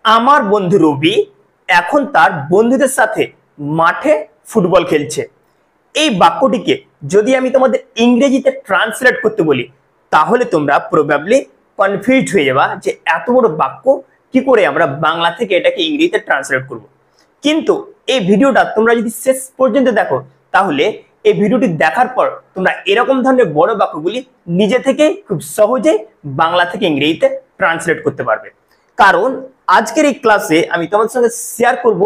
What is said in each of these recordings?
আমার বন্ধু রবি এখন তার বন্ধুদের সাথে মাঠে ফুটবল খেলছে। এই বাক্যটিকে যদি আমি তোমাদের ইংরেজিতে ট্রান্সলেট করতে বলি তাহলে তোমরা প্রবাবলি কনফিউজড হয়ে যাবা যে এত বড় বাক্য কি করে আমরা বাংলা থেকে এটাকে ইংরেজিতে ট্রান্সলেট করব। কিন্তু এই ভিডিওটা তোমরা যদি শেষ পর্যন্ত দেখো তাহলে এই ভিডিওটি দেখার পর তোমরা এরকম ধরনের বড় বাক্যগুলি নিজে থেকে খুব সহজে বাংলা থেকে ইংরেজিতে ট্রান্সলেট করতে পারবে। কারণ আজকের এই ক্লাসে আমি তোমাদের সঙ্গে শেয়ার করব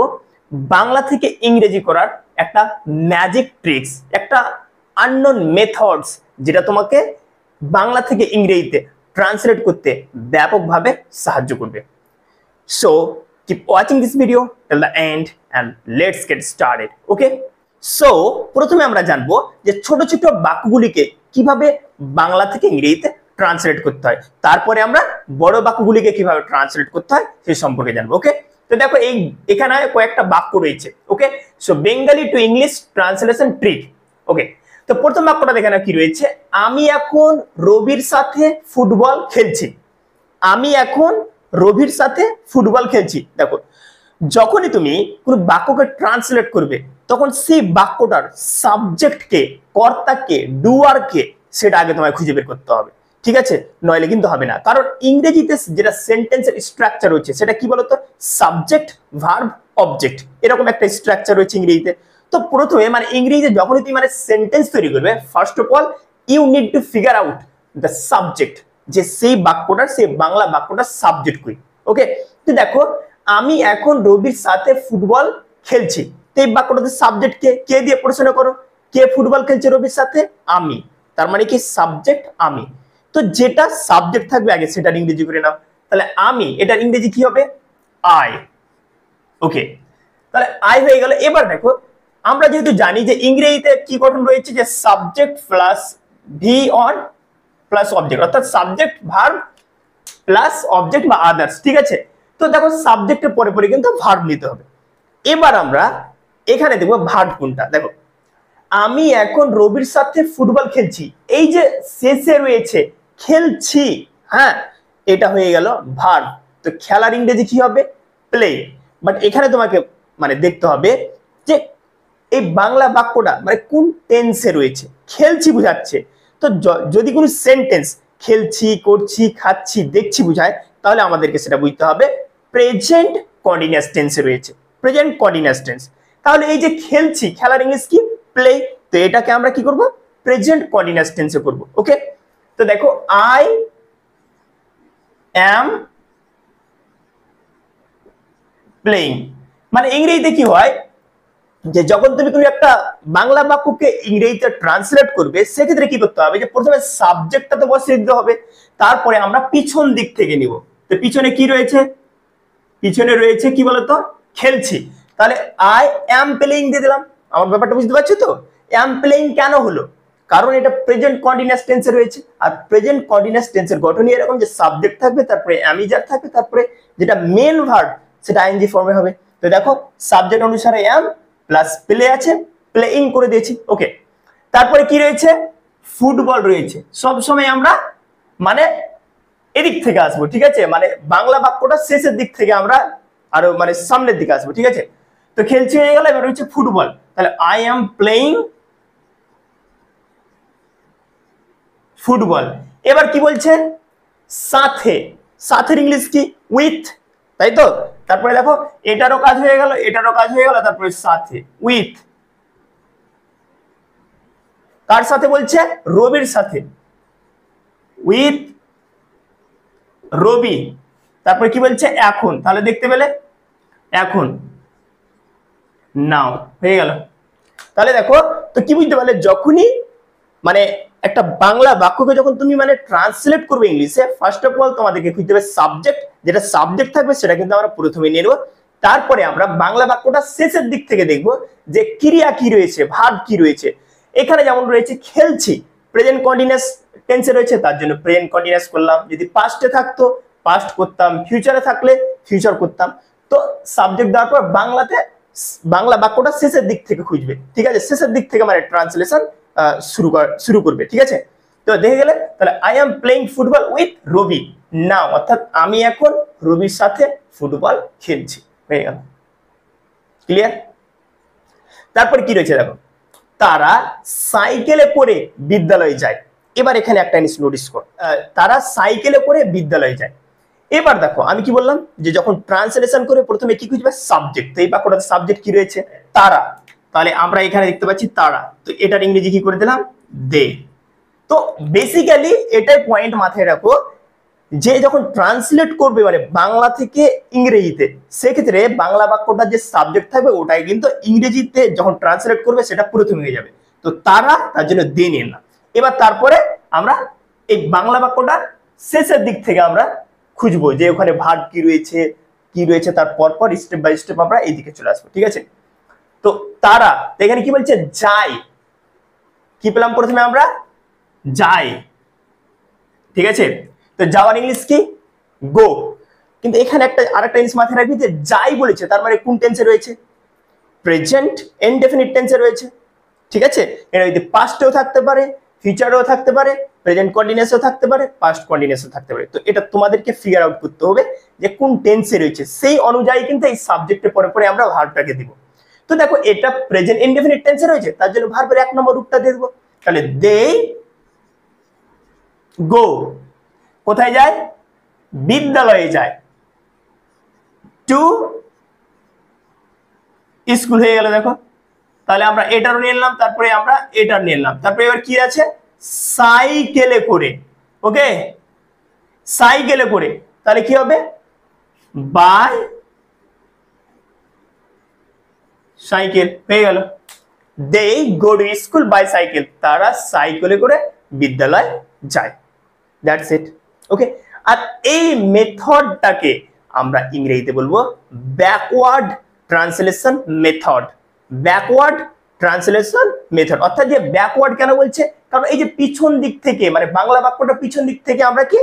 বাংলা থেকে ইংরেজি করার একটা ম্যাজিক ট্রিক্স, একটা আননোন মেথডস, যেটা তোমাকে বাংলা থেকে ইংরেজিতে ট্রান্সলেট করতে ব্যাপকভাবে সাহায্য করবে। So keep watching this video till the end and let's get started. Okay, so প্রথমে আমরা জানবো যে ছোট ছোট বাক্যগুলিকে কিভাবে বাংলা থেকে ইংরেজিতে ট্রান্সলেট করতে হয়, তারপরে আমরা বড় বাক্যগুলিকে কিভাবে ট্রান্সলেট করতে হয় সেই সম্পর্কে জানবো। ওকে, তো দেখো এখানে কয়েকটা বাক্য রয়েছে। Okay, so Bengali to English translation trick. Okay, তো প্রথম বাক্যটা দেখে কি রয়েছে, আমি এখন রবির সাথে ফুটবল খেলছি। আমি এখন রবির সাথে ফুটবল খেলছি। দেখো, যখনই তুমি কোনো বাক্যকে ট্রান্সলেট করবে তখন সেই বাক্যটার সাবজেক্টকে, কর্তাকে, ডুয়ারকে সেটা আগে তোমায় খুঁজে বের করতে হবে, ঠিক আছে? নইলে কিন্তু হবে না। কারণ ইংরেজিতে যেটা সেন্টেন্সের স্ট্রাকচার রয়েছে সেটা কি বলতো, সাবজেক্ট, ভার্ব, অবজেক্ট, এরকম একটা স্ট্রাকচার রয়েছে ইংরেজিতে। তো প্রথমে ইংরেজিতে যখনই তুমি সেন্টেন্স তৈরি করবে, first of all you need to figure out the subject, যে সেই বাক্যটার, সেই বাংলা বাক্যটার সাবজেক্ট কই। ওকে, তো দেখো, আমি এখন রবির সাথে ফুটবল খেলছি। তো এই বাক্যটাতে সাবজেক্ট কে দিয়ে প্রশ্ন করো, কে ফুটবল খেলছে রবির সাথে? আমি। তার মানে কি সাবজেক্ট আমি। তো যেটা সাবজেক্ট থাকবে আগে সেটা ইংরেজি করে নাও। তাহলে আমি, এটার ইংরেজি কি হবে? আই। ওকে, তাহলে আই হয়ে গেল। এবার দেখো, আমরা যেহেতু জানি যে ইংরেজিতে কি গঠন রয়েছে, যে subject plus V on plus object, অর্থাৎ সাবজেক্ট, ভার্ব প্লাস অবজেক্ট বা আদার্স, ঠিক আছে? তো দেখো, সাবজেক্টের পরে পরে কিন্তু ভার্ব নিতে হবে। এবার আমরা এখানে দেখবো ভার্ব কোনটা। দেখো, আমি এখন রবির সাথে ফুটবল খেলছি, এই যে শেষে রয়েছে খেলছি, হ্যাঁ, এটা হয়ে গেল ভার্ব। তো খেলার ইংরেজি কি হবে? প্লে। বাট এখানে তোমাকে দেখতে হবে যে এই বাংলা বাক্যটা কোন টেন্সে রয়েছে। খেলছি বুঝাচ্ছে, তো যদি কোনো সেন্টেন্স খেলছি, করছি, খাচ্ছি, দেখছি বুঝায়, তাহলে আমাদেরকে সেটা বুঝতে হবে প্রেজেন্ট কন্টিনিউয়াস টেন্সে রয়েছে, প্রেজেন্ট কন্টিনিউয়াস টেন্স। তাহলে এই যে খেলছি, খেলার ইংলিশ কি? প্লে। তো এটাকে আমরা কি করব? প্রেজেন্ট কন্টিনিউয়াস টেন্সে করব। ওকে, তো দেখো, আই অ্যাম প্লেইং। ইংরেজিতে কি হয়, যে যখন তুমি একটা বাংলা বাক্যকে ইংরেজিতে ট্রান্সলেট করবে সেক্ষেত্রে কি করতে হবে, যে প্রথমে সাবজেক্টটা তো বসিয়ে দিতে হবে, তারপরে আমরা পিছন দিক থেকে নিব। তো পিছনে কি রয়েছে? পিছনে রয়েছে কি বলতো? খেলছি। তাহলে আই অ্যাম প্লেইং দিয়ে দিলাম। আমার ব্যাপারটা বুঝতে পারছো তো? অ্যাম প্লেইং কেন হলো? কারণ এটা প্রেজেন্ট কন্টিনিউয়াস টেন্সে রয়েছে, আর প্রেজেন্ট কন্টিনিউয়াস টেন্সের গঠনই এরকম যে সাবজেক্ট থাকবে, তারপরে অ্যামিজার থাকবে, তারপরে যেটা মেন ভার্ব সেটা আইএনজি ফর্মে হবে। তো দেখো, সাবজেক্ট অনুসারে অ্যাম প্লাস প্লে আছে, প্লেইং করে দিয়েছি। ওকে, তারপরে কি রয়েছে? ফুটবল রয়েছে। সব সময় আমরা এদিক থেকে আসবো, ঠিক আছে? বাংলা বাক্যটা শেষের দিক থেকে আমরা আরো সামনের দিকে আসবো, ঠিক আছে? তো খেলছি হয়ে গেল, এবার হচ্ছে ফুটবল। তাহলে আই এম প্লেইং ফুটবল। এবার কি বলছে? সাথে। সাথের ইংলিশ কি? উইথ, তাই তো? তারপরে দেখো, এটারও কাজ হয়ে গেল, এটারও কাজ হয়ে গেল, তারপরে সাথে, উইথ। কার সাথে বলছে? রবির সাথে, উইথ রবি। তারপরে কি বলছে? এখন। তাহলে দেখতে পেলে, এখন, নাও, হয়ে গেল। তাহলে দেখো, তো কি বুঝতে পারলে, যখনই একটা বাংলা বাক্যকে যখন তুমি ট্রান্সলেট করবে ইংলিশে, ফার্স্ট অফ অল তোমাদেরকে খুঁজতে হবে সাবজেক্ট। যেটা সাবজেক্ট থাকবে সেটা কিন্তু আমরা প্রথমে নিয়ে নেব, তারপরে আমরা বাংলা বাক্যটা শেষের দিক থেকে দেখব যে ক্রিয়া কি রয়েছে, ভার্ব কি রয়েছে। এখানে যেমন রয়েছে খেলছি, প্রেজেন্ট কন্টিনিউয়াস টেন্সে রয়েছে, তার জন্য প্রেজেন্ট কন্টিনিউয়াস করলাম। যদি পাস্টে থাকতো পাস্ট করতাম, ফিউচারে থাকলে ফিউচার করতাম। তো সাবজেক্ট দেওয়ার পর বাংলা বাক্যটা শেষের দিক থেকে খুঁজবে, ঠিক আছে? শেষের দিক থেকে ট্রান্সলেশন শুরু করবে, ঠিক আছে? তো দেখে গেলে তাহলে I am playing football with Rabi now, অর্থাৎ আমি এখন রবির সাথে ফুটবল খেলছি। হয়ে গেল, ক্লিয়ার? তারপর কি রয়েছে দেখো, তারা সাইকেলে করে বিদ্যালয়ে যায়। এবার এখানে একটা জিনিস নোটিস কর, তারা সাইকেলে করে বিদ্যালয়ে যায়। এবার দেখো আমি কি বললাম যে যখন ট্রান্সলেশন করে প্রথমে কি খুঁজবে, সাবজেক্ট। তো এই বাক্যটাতে সাবজেক্ট কি রয়েছে, তারা। তাহলে আমরা এখানে দেখতে পাচ্ছি তারা, তো এটার ইংরেজি কি করে দিলাম, দে। তো বেসিক্যালি এটাই পয়েন্ট মাথায় রাখো, যে যখন ট্রান্সলেট করবে মানে বাংলা থেকে ইংরেজিতে, সেক্ষেত্রে বাংলা বাক্যটার যে সাবজেক্ট থাকবে ওটাই কিন্তু ইংরেজিতে যখন ট্রান্সলেট করবে সেটা প্রথমে হয়ে যাবে। তো তারা, তার জন্য দে নিলাম। এবার তারপরে আমরা এই বাংলা বাক্যটা শেষের দিক থেকে আমরা খুঁজবো যে ওখানে ভার্ব কি রয়েছে তার পর স্টেপ বাই স্টেপ আমরা এইদিকে চলে আসবো, ঠিক আছে? তো তারা, এখানে কি বলছে, যাই। কি পেলাম প্রথমে আমরা, যাই, ঠিক আছে? তো যাওয়ার ইংলিশ কি, গো। কিন্তু এখানে আরেকটা জিনিস মাথায় রাখবি যে যাই বলেছে তার মানে কোন টেন্সে রয়েছে, প্রেজেন্ট ইনডেফিনিট টেন্সে রয়েছে, ঠিক আছে? এটা যদি পাস্টেও থাকতে পারে, ফিউচারেও থাকতে পারে, প্রেজেন্ট কন্টিনিউয়াসও থাকতে পারে, পাস্ট কন্টিনিউয়াসও থাকতে পারে। তো এটা তোমাদেরকে ফিগার আউট করতে হবে যে কোন টেন্সে রয়েছে, সেই অনুযায়ী কিন্তু এই সাবজেক্টের পরে আমরা ভার্বটাকে দিব। তো দেখো এটা প্রেজেন্ট ইনডেফিনিট টেন্সে রয়েছে, তার জন্য ভার্বের 1 নম্বর রূপটা দিয়ে দেবো। তাহলে দে গো, কোথায় যায়, বিদ্যালয়ে যায়। টু স্কুল হয়ে গেল। দেখো তাহলে আমরা এটারও নিয়ে নিলাম, তারপরে আমরা এটার নিয়ে নিলাম, তারপরে এবার কি আছে, সাইকেলে করে। ওকে, সাইকেলে করে, তাহলে কি হবে, বাই সাইকেল হয়ে গেল। They go to school by cycle, তারা সাইকেলে করে বিদ্যালয় যায়। That's it. ওকে, আর এই মেথডটাকে আমরা ইংরেজিতে বলবো backward translation method. Backward translation method, অর্থাৎ যে ব্যাকওয়ার্ড কেন বলছে, কারণ এই যে পিছন দিক থেকে মানে বাংলা বাক্যটা পিছন দিক থেকে আমরা কি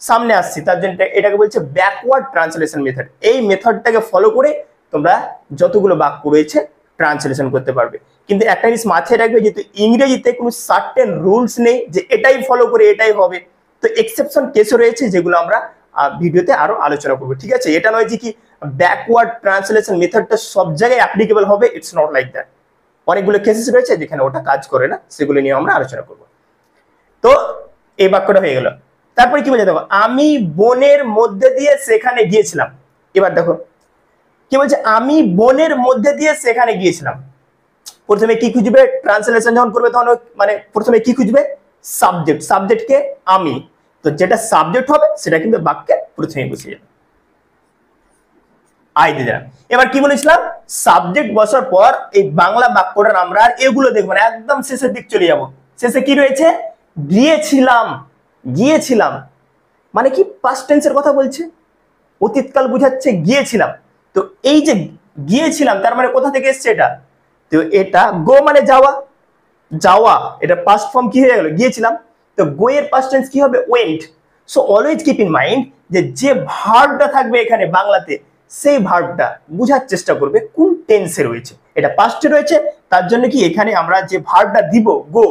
সামনে আসছি, তার জন্য এটাকে বলছে ব্যাকওয়ার্ড ট্রান্সলেশন মেথড। এই মেথডটাকে ফলো করে তোমরা যতগুলো বাক্য রয়েছে ট্রান্সলেশন করতে পারবে। কিন্তু একটা জিনিস মাথায় রাখবে, যেহেতু ইংরেজিতে কোনো সার্টেন রুলস নেই যে এটাই ফলো করে এটাই হবে, তো এক্সেপশন কেসও রয়েছে যেগুলো আমরা ভিডিওতে আরো আলোচনা করবো, ঠিক আছে? এটা নয় যে কি ব্যাকওয়ার্ড ট্রান্সলেশন মেথডটা সব জায়গায় অ্যাপ্লিকেবল হবে, ইটস নট লাইক দ্যাট। অনেকগুলো কেসেস রয়েছে যেখানে ওটা কাজ করে না, সেগুলো নিয়ে আমরা আলোচনা করব। তো এই বাক্যটা হয়ে গেল। তারপরে কি বলছে দেখো, আমি বনের মধ্যে দিয়ে সেখানে গিয়েছিলাম। এবার দেখো কি বলছে, আমি বনের মধ্যে দিয়ে সেখানে গিয়েছিলাম। প্রথমে কি খুঁজবে, ট্রান্সলেশন যখন করবে তখন মানে প্রথমে কি খুঁজবে, সাবজেক্ট। সাবজেক্টকে আমি, তো যেটা সাবজেক্ট হবে সেটা কিন্তু বাক্যে প্রথমে বসে যাবে, আই দিয়ে দিলাম। এবার কি বলেছিলাম, সাবজেক্ট বসার পর এই বাংলা বাক্যটার আমরা আর এগুলো দেখবো না, একদম শেষের দিক চলে যাব। শেষে কি রয়েছে, গিয়েছিলাম। গিয়েছিলাম মানে কি, পাস্ট টেন্সের কথা বলছে, অতীতকাল বুঝাচ্ছে গিয়েছিলাম। তো এই যে গিয়েছিলাম তার মানে কোথা থেকে এসছে এটা, তো এটা গো মানে যাওয়া। যাওয়া, এটা পাস্ট ফর্ম কি হয়ে গেল, গিয়েছিলাম। তো গো এর পাস্ট টেন্স কি হবে, went. So always keep in mind যে ভার্বটা থাকবে এখানে বাংলাতে, সেই ভার্বটা বোঝার চেষ্টা করবে কোন টেন্সে রয়েছে। এটা পাস্টে রয়েছে, তার জন্য কি এখানে আমরা যে ভার্বটা দিব গো,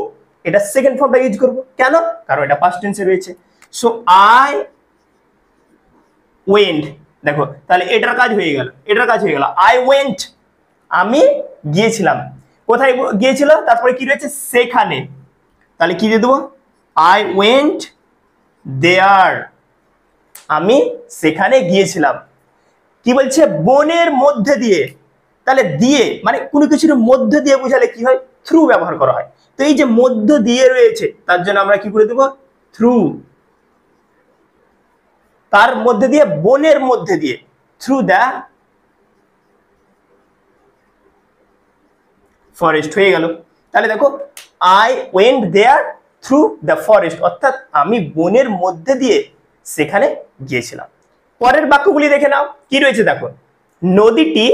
এটা সেকেন্ড ফর্মটা ইউজ করব। কেন, কারণ এটা পাস্ট টেন্সে রয়েছে। সো আই ওয়েন্ট, দেখো তাহলে এটার কাজ হয়ে গেল, এটার কাজ হয়ে গেল। আই ওয়েন্ট, আমি গিয়েছিলাম। কোথায় গিয়েছিল, তারপরে কি রয়েছে, সেখানে। তাহলে কি দিয়ে দেবো, আই ওয়েন্ট দেয়ার, আমি সেখানে গিয়েছিলাম। কি বলছে, বনের মধ্যে দিয়ে, তাহলে দিয়ে মানে কোনো কিছুর মধ্যে দিয়ে বোঝালে কি হয়, থ্রু ব্যবহার করা হয়। তো এই যে মধ্য দিয়ে রয়েছে তার জন্য আমরা কি করে দেবো, থ্রু। তার মধ্যে দিয়ে, বনের মধ্যে দিয়ে, থ্রু দ্য ফরেস্ট হয়ে গেল। তাহলে দেখো I went there through the forest, অর্থাৎ আমি বনের মধ্যে দিয়ে সেখানে গিয়েছিলাম। পরের বাক্যগুলি দেখে নাও কি রয়েছে দেখো, নদীটি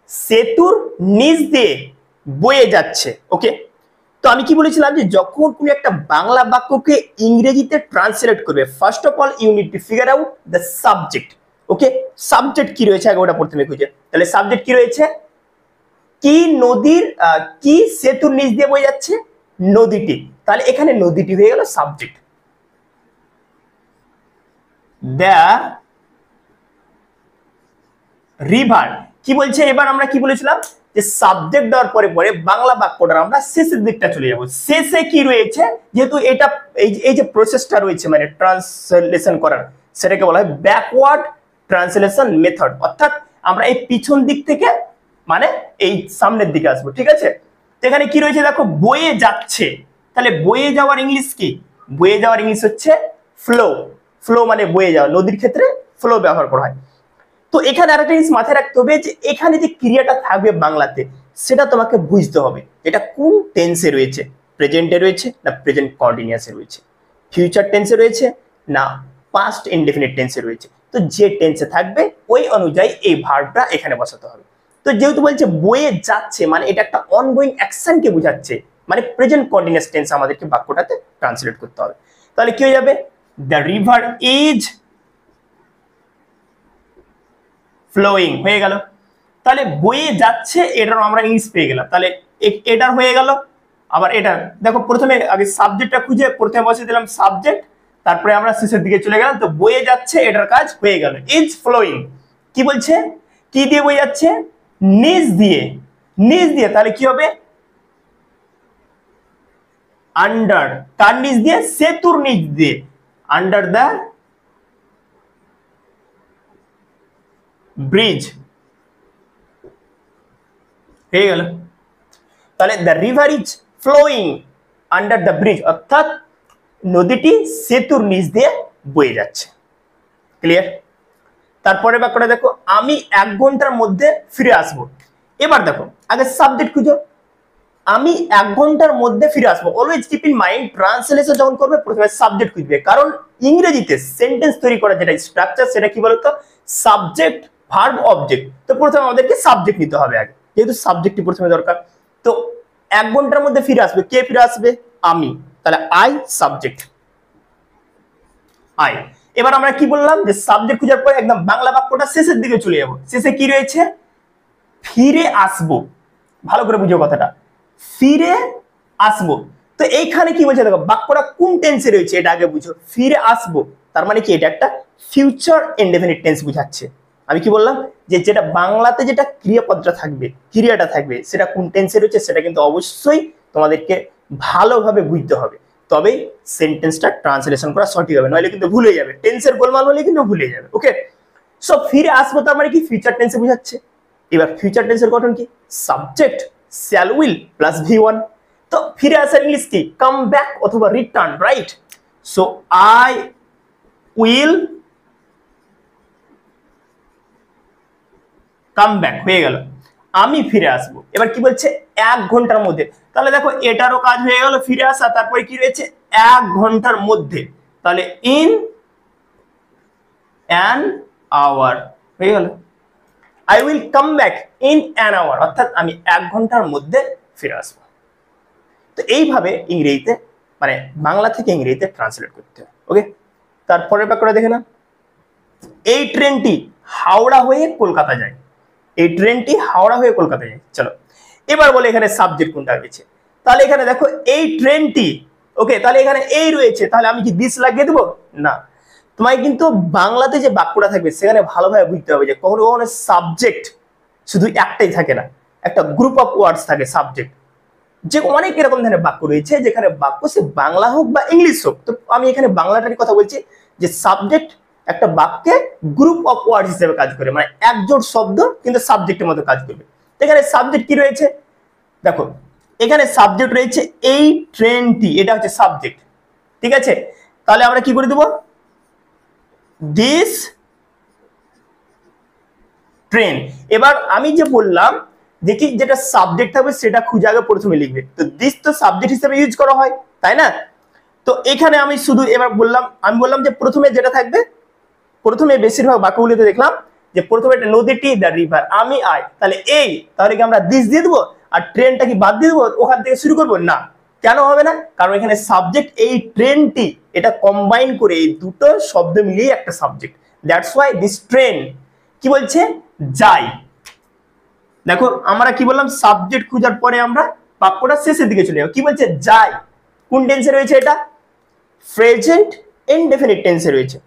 সেতুর নিচ দিয়ে বয়ে যাচ্ছে। ওকে, তো আমি কি বলেছিলাম যে যখন তুমি একটা বাংলা বাক্যকে ইংরেজিতে ট্রান্সলেট করবে, first of all you need to figure out the subject. Okay, subject কি রয়েছে আগে ওটা প্রথমে খুঁজে। তাহলে সাবজেক্ট কি রয়েছে, কি নদীর কি সেতুর নিচ দিয়ে বয়ে যাচ্ছে, নদীটি। তাহলে এখানে নদীটি হয়ে গেল সাবজেক্ট। The river. কি বলছে এবার আমরা কি বলেছিলাম যে সাবজেক্ট দেওয়ার পরে পরে বাংলা বাক্যটার আমরা শেষের দিকটা চলে যাব। শেষে কি রয়েছে, যেহেতু এটা এই যে প্রসেসটা রয়েছে মানে ট্রান্সলেশন করার, সেটাকে বলা হয় ব্যাকওয়ার্ড ট্রান্সলেশন মেথড। অর্থাৎ আমরা এই পিছন দিক থেকে মানে এই সামনের দিকে আসবো, ঠিক আছে। এখানে কি রয়েছে দেখো, বয়ে যাচ্ছে, তাহলে বয়ে যাওয়ার ইংলিশ কি? বয়ে যাওয়ার ইংলিশ হচ্ছে ফ্লো। ফ্লো মানে বয়ে যাওয়া, নদীর ক্ষেত্রে ফ্লো ব্যবহার করা হয়। তো এখানে আরেকটা জিনিস মাথায় রাখতে হবে যে এখানে যে ক্রিয়াটা থাকবে বাংলাতে সেটা তোমাকে বুঝতে হবে এটা কোন টেন্সে রয়েছে, প্রেজেন্টে রয়েছে না প্রেজেন্ট কন্টিনিউয়াসে রয়েছে, ফিউচার টেন্সে রয়েছে না পাস্ট ইনডেফিনিট টেন্সে রয়েছে। তো যে টেন্সে থাকবে ওই অনুযায়ী এই ভার্বটা এখানে বসাতে হবে। তো যেহেতু বলছে বয়ে যাচ্ছে মানে এটা একটা অনগোয়িং অ্যাকশনকে বোঝাচ্ছে, মানে প্রেজেন্ট কন্টিনিউয়াস টেন্স আমাদেরকে বাক্যটাতে ট্রান্সলেট করতে হবে। তাহলে কি হয়ে যাবে, দ্য রিভার ইজ ফ্লোয়িং হয়ে গেল। তাহলে বয়ে যাচ্ছে এটার আমরা ইংলিশ পেয়ে গেলাম। তাহলে এটার হয়ে গেল। আবার এটা দেখো, প্রথমে আগে সাবজেক্টটা খুঁজে প্রথমে বসিয়ে দিলাম সাবজেক্ট, তারপরে আমরা শেষের দিকে চলে গেলাম। তো বয়ে যাচ্ছে এটার কাজ হয়ে গেল, ইজ ফ্লোয়িং। কি বলছে, কি দিয়ে বয়ে যাচ্ছে, নিচ দিয়ে। নিচ দিয়ে তাহলে কি হবে, আন্ডার। কার নিচ দিয়ে, সেতুর নিচ দিয়ে, আন্ডার দ্য ব্রিজ হয়ে গেল। তাহলে the river is flowing under the bridge, অর্থাৎ নদীটি সেতুর নিচ দিয়ে বয়ে যাচ্ছে। ক্লিয়ার? তারপরে বাক্যটা দেখো, আমি 1 ঘন্টার মধ্যে ফিরে আসবো। এবার দেখো আগে সাবজেক্ট খুঁজো, আমি 1 ঘন্টার মধ্যে ফিরে আসবো। Always keep in mind translation যখন করবে প্রথমে সাবজেক্ট খুঁজবে, কারণ ইংরেজিতে সেন্টেন্স তৈরি করার যেটা স্ট্রাকচার সেটা কি বলতো, সাবজেক্ট ভার্ব অবজেক্ট। তো প্রথমে আমাদেরকে সাবজেক্ট নিতে হবে আগে, যেহেতু সাবজেক্টই প্রথমে দরকার। তো 1 ঘন্টার মধ্যে ফিরে আসবে, কে ফিরে আসবে, আমি। তাহলে আই সাবজেক্ট, আই। এবার আমরা কি বললাম যে সাবজেক্ট খোঁজার পর একদম বাংলা বাক্যটা শেষের দিকে চলে যাবো। শেষে কি রয়েছে, ফিরে আসবো। ভালো করে বুঝো কথাটা, ফিরে আসবো। তো এইখানে কি বলছে দেখো, বাক্যটা কোন টেন্সে রয়েছে এটা আগে বুঝো। ফিরে আসবো তার মানে কি, এটা একটা ফিউচার ইনডেফিনিট টেন্স বুঝাচ্ছে। আমি কি বললাম যে যেটা বাংলাতে যেটা ক্রিয়াপদটা থাকবে, ক্রিয়াটা থাকবে, সেটা কোন টেন্সে রয়েছে সেটা কিন্তু অবশ্যই তোমাদেরকে ভালোভাবে বুঝতে হবে, তবেই সেন্টেন্সটা ট্রান্সলেশন করা সঠিক হবে, নইলে কিন্তু ভুলে যাবে। টেন্সের গোলমাল হলে কিন্তু ভুলে যাবে। ওকে, সো ফিরে আসবো তার মানে কি, ফিউচার টেন্সে বুঝাচ্ছে। এবার ফিউচার টেন্সের গঠন কি, subject shall will plus V1। তো ফিরে আসার ইংলিশ কি, কাম ব্যাক অথবা return, right? So I will come back হয়ে গেল, আমি ফিরে আসবো। এবার কি বলছে, 1 ঘন্টার মধ্যে। তাহলে দেখো এটারও কাজ হয়ে গেল ফিরে আসা, তারপরে কি রয়েছে 1 ঘন্টার মধ্যে, তাহলে ইন অ্যান আওয়ার হয়ে গেল। I will come back in an hour, অর্থাৎ আমি 1 ঘন্টার মধ্যে ফিরে আসবো। তো এইভাবে ইংরেজিতে মানে বাংলা থেকে ইংরেজিতে ট্রান্সলেট করতে হয়। ওকে, তারপরের বাক্যটা দেখে না, এই ট্রেনটি হাওড়া হয়ে কলকাতা যায়। এই ট্রেনটি হাওড়া হয়ে কলকাতা যায়। চলো এবার বলে এখানে সাবজেক্ট কোনটা রয়েছে। তাহলে এখানে দেখো এই ট্রেনটি, ওকে, তাহলে এখানে এই রয়েছে, তাহলে আমি কি দিস লাগিয়ে দেবো না। তোমায় কিন্তু বাংলাতে যে বাক্যটা থাকবে সেখানে ভালোভাবে বুঝতে হবে যে কখনো কখনো সাবজেক্ট শুধু একটাই থাকে না, একটা গ্রুপ অফ ওয়ার্ডস থাকে সাবজেক্ট। যে অনেক এরকম ধরনের বাক্য রয়েছে যেখানে বাক্য সে বাংলা হোক বা ইংলিশ হোক। তো আমি এখানে বাংলাটারই কথা বলছি যে সাবজেক্ট একটা বাক্যে গ্রুপ অফ ওয়ার্ড হিসেবে কাজ করে, মানে একজোট শব্দ কিন্তু সাবজেক্টের মতো কাজ করবে। এখানে সাবজেক্ট কি রয়েছে দেখো, এখানে সাবজেক্ট রয়েছে এই ট্রেনটি, এটা হচ্ছে সাবজেক্ট, ঠিক আছে। তাহলে আমরা কি করে দেব, দিস ট্রেন। এবার আমি যে বললাম যে কি যেটা সাবজেক্ট থাকবে সেটা খুঁজে আগে প্রথমে লিখবে। তো দিস তো সাবজেক্ট হিসেবে ইউজ করা হয়, তাই না? তো এখানে আমি শুধু এবার আমি বললাম যে প্রথমে যেটা থাকবে, প্রথমে বেশিরভাগ বাক্যগুলিতে দেখলাম যে প্রথমে একটা নদীটি, দ্য রিভার, আমি আই, তাহলে এই, তাহলে কি আমরা দিস দিয়ে দেবো আর ট্রেনটা কি বাদ দিয়ে দেবো, ওখান থেকে শুরু করবো না? কেন হবে না? কারণ এখানে সাবজেক্ট এই ট্রেনটি, এটা কম্বাইন করে এই দুটো শব্দ মিলিয়ে একটা subject. That's why this train কি বলছে, যাই। দেখো আমরা কি বললাম, সাবজেক্ট খোঁজার পরে আমরা বাক্যটা শেষের দিকে চলে যাবো। কি বলছে, যাই। কোন টেন্সে রয়েছে এটা, প্রেজেন্ট ইনডেফিনিট টেন্সে রয়েছে।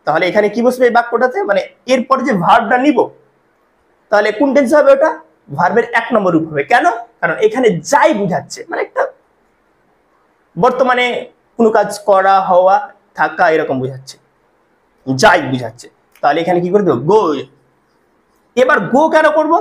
তাহলে এখানে কি বসবে এই বাক্যটাতে, মানে এরপর যে ভার্বটা নিব তাহলে কোন টেন্সে হবে ওটা, ভার্বের 1 নম্বর রূপ হবে। কেন? কারণ এখানে যাই বুঝাচ্ছে, মানে একটা বর্তমানে কোনো কাজ করা, হওয়া, থাকা এরকম বুঝাচ্ছে, যাই বুঝাচ্ছে। তাহলে এখানে কি করে দেবো, গো। এবার গো কেন করব,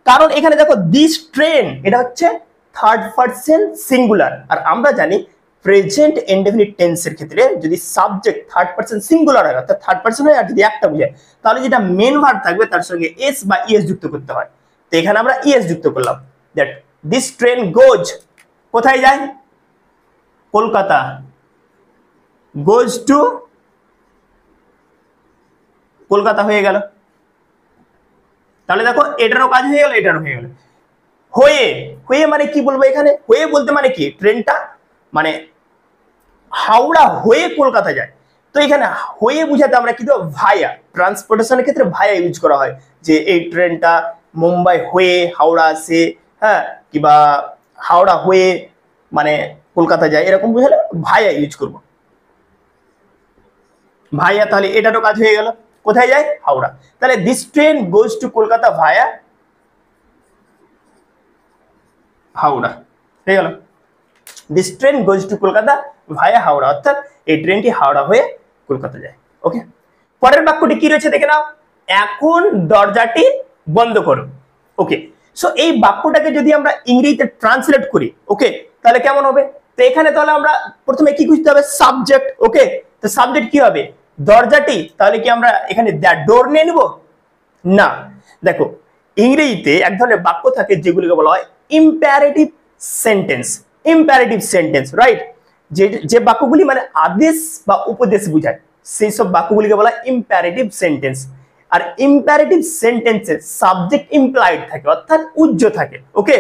কারণ এখানে দেখো দিস ট্রেন, এটা হচ্ছে থার্ড পারসন সিঙ্গুলার, আর আমরা জানি প্রেজেন্ট ইনডেফিনিট টেন্সের ক্ষেত্রে যদি সাবজেক্ট থার্ড পারসন সিঙ্গুলার হয় অর্থাৎ থার্ড পারসন হয় আর যদি একটা বোঝায় তাহলে যেটা মেন ভার্ব থাকবে তার সঙ্গে এস বা ইএস যুক্ত করতে হয়। তো এখানে আমরা ইএস যুক্ত করলাম, দ্যাট দিস ট্রেন গোজ, কোথায় যায়, কলকাতা, গোজ টু কলকাতা হয়ে গেল। তাহলে দেখো এটারও কাজ হয়ে গেল, এটারও হয়ে গেল। হয়ে, হয়ে মানে কি বলবো এখানে, হয়ে বলতে মানে কি, ট্রেনটা মানে হাওড়া হয়ে কলকাতা যায়। তো এখানে হয়ে বুঝাতে আমরা কি দেবো, ভায়া। ট্রান্সপোর্টেশনের ক্ষেত্রে ভায়া ইউজ করা হয়, যে এই ট্রেনটা মুম্বাই হয়ে হাওড়া আসে, হ্যাঁ, কিংবা হাওড়া হয়ে মানে কলকাতা যায়, এরকম বুঝালে ভায়া ইউজ করব, ভায়া। তাহলে এটারও কাজ হয়ে গেল, কোথায় যায়, হাওড়া। তাহলে this train goes to Kolkata via Howrah হয়ে গেল, this train goes to Kolkata via Howrah, অর্থাৎ এই ট্রেনটি হাওড়া হয়ে কলকাতা যায়। ওকে, পরের বাক্যটি কি রয়েছে দেখে নাও, এখন দরজাটি বন্ধ করো। ওকে, সো এই বাক্যটাকে যদি আমরা ইংরেজিতে ট্রান্সলেট করি, ওকে, তাহলে কেমন হবে, তো এখানে তাহলে আমরা প্রথমে কি খুঁজতে হবে, সাবজেক্ট। ওকে, তো সাবজেক্ট কি হবে, দরজাটি, তাহলে কি আমরা এখানে দ্য ডোর নিয়ে নিব, না। দেখো ইংরেজিতে এক ধরনের বাক্য থাকে যেগুলিকে বলা হয় imperative sentence, imperative sentence, right, যে বাক্যগুলি মানে আদেশ বা উপদেশ বোঝায় সেই সব বাক্যগুলিকে বলা হয় ইম্পারেটিভ সেন্টেন্স। আর ইম্পারেটিভ সেন্টেন্সে সাবজেক্ট ইমপ্লাইড থাকে অর্থাৎ উজ্জ থাকে। ওকে,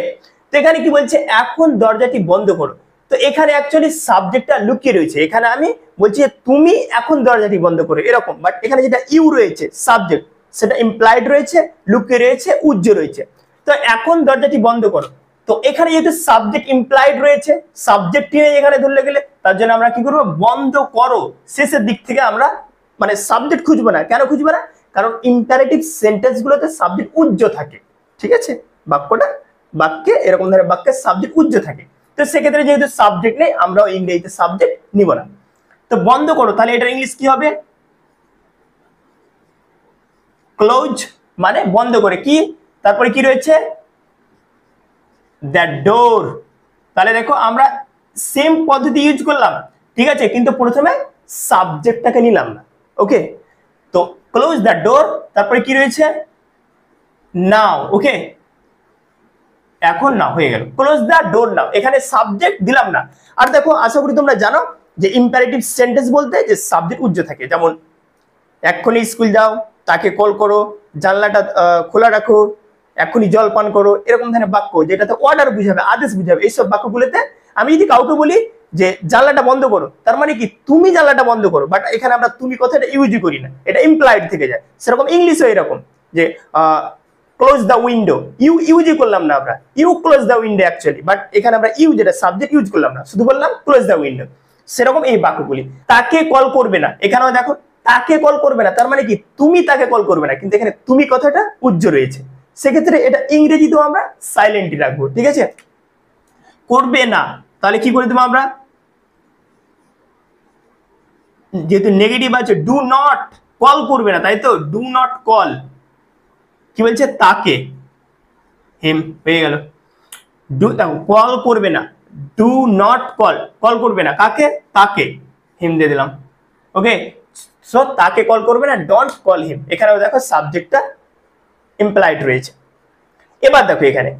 তো এখানে কি বলছে, এখন দরজাটি বন্ধ করো, তো এখানে অ্যাকচুয়ালি সাবজেক্টটা লুকিয়ে রয়েছে, এখানে আমি বলছি তুমি এখন দরজাটি বন্ধ করো এরকম, বাট এখানে যেটা ইউ রয়েছে সাবজেক্ট সেটা ইমপ্লাইড রয়েছে, লুকিয়ে রয়েছে, উজ্জ রয়েছে। তো এখন দরজাটি বন্ধ করো, তো এখানে যেহেতু সাবজেক্ট ইমপ্লাইড রয়েছে, সাবজেক্ট এখানে ধরলে গেলে তার জন্য আমরা কি করবো, বন্ধ করো শেষের দিক থেকে আমরা মানে সাবজেক্ট খুঁজবো না। কেন খুঁজবো না, কারণ ইম্পারেটিভ সেন্টেন্স গুলোতে সাবজেক্ট উজ্জ থাকে, ঠিক আছে, বাক্যে এরকম ধরনের বাক্যের সাবজেক্ট উজ্জ থাকে। তো সেক্ষেত্রে যেহেতু সাবজেক্ট নেই আমরাও ইংরেজিতে সাবজেক্ট নিব না। তো বন্ধ করো, তাহলে এটার ইংলিশ কি হবে, ক্লোজ, মানে বন্ধ করে, কি তারপরে কি রয়েছে, দ্য ডোর। তাহলে দেখো আমরা সেম পদ্ধতি ইউজ করলাম, ঠিক আছে, কিন্তু প্রথমে সাবজেক্টটাকে নিলাম না। ওকে, তো ক্লোজ দ্য ডোর, তারপরে কি রয়েছে, নাও। ওকে, এখন নাও হয়ে গেল, ক্লোজ দ্য ডোর নাও, এখানে সাবজেক্ট দিলাম না। আর দেখো আশা করি তোমরা জানো যে ইম্পারেটিভ সেন্টেন্স বলতে যে সাবজেক্ট উজ্জ থাকে, যেমন এক্ষুনি স্কুল যাও, তাকে কল করো, জানলাটা খোলা রাখো, এক্ষুনি জল পান করো, এরকম ধরনের বাক্য যেটাতে অর্ডার বুঝাবে, আদেশ বুঝাবে, এইসব বাক্যগুলোতে আমি যদি কাউকে বলি যে জানলাটা বন্ধ করো, তার মানে কি তুমি জানলাটা বন্ধ করো, বাট এখানে আমরা তুমি কথাটা ইউজই করি না, এটা ইমপ্লাইড থেকে যায়। সেরকম ইংলিশও এরকম যে ক্লোজ দ্য উইন্ডো, ইউজই করলাম না আমরা, you close the window actually, but এখানে আমরা ইউ যেটা সাবজেক্ট ইউজ করলাম না, শুধু বললাম ক্লোজ দ্য উইন্ডো। সেরকম এই বাক্যগুলি, তাকে কল করবে না, এখানেও দেখো তাকে কল করবে না, তার মানে কি তুমি তাকে কল করবে না, কিন্তু এখানে তুমি কথাটা উজ্জ রয়েছে, সেক্ষেত্রে এটা ইংরেজিতেও আমরা সাইলেন্টই রাখবো, ঠিক আছে। করবে না, তাহলে কি করে দেবো আমরা, যেহেতু নেগেটিভ আছে, ডু নট, কল করবে না, তাই তো, ডু নট কল, কি বলছে, তাকে, হিম হয়ে গেল, ডু, দেখো কল করবে না, ডু নট কল, কল করবে না কাকে, তাকে, হিম দিয়ে দিলাম। ওকে, সো তাকে কল করবে না, ডোন্ট কল হিম, এখানেও দেখো সাবজেক্টটা ইমপ্লাইড রয়েছে। এবার দেখো এখানে